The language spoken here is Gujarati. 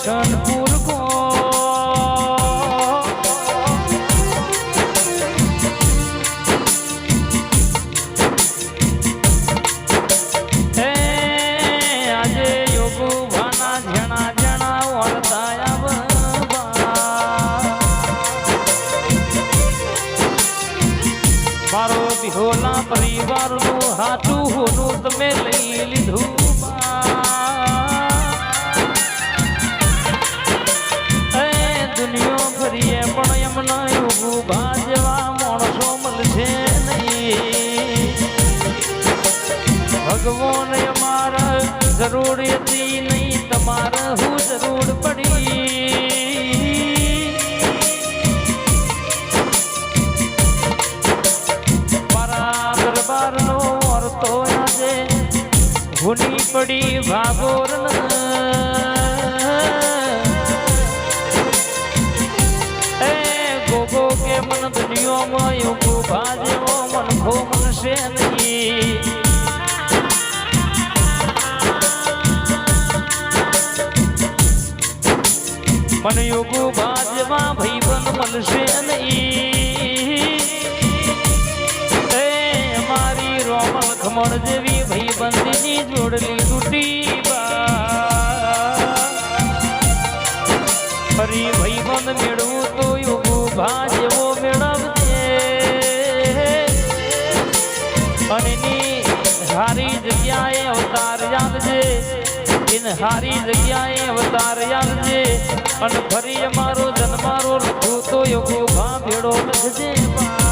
કિશનપુર કો આજે યોગુ ભાના જણા જણા વર્તાયા મારો બિહોલા પરિવારનું હાથું હોનું તમે લઈ લીધું દુનિયા ફરીએ પણ એમના યોગું જેવા માણસો મળશે નહીં ભગવાન અમારા જરૂર હતી નહીં તમારે હું જરૂર પડી દરબારનો વર્તો આજે ભૂની પડી ભાગોર ગોગો કે મન દુનિયામાં યોગો ભાજવો મન ખો મનશે નહીં મન યોગો ભાજવા ભાઈબંધ મળશે નહીં રોમલ ખમણ જેવી ભાઈબંધીની જોડલી તૂટી ફરી ભાઈબંધ મેળવું તો યોગુ જેવો મેળવજે અને હારી જગ્યાએ અવતાર યાદજે હારી જગ્યાએ અવતાર યાદજે અને ફરી અમારો જન્મારો લખું તો યોગુ ભેડો લખજે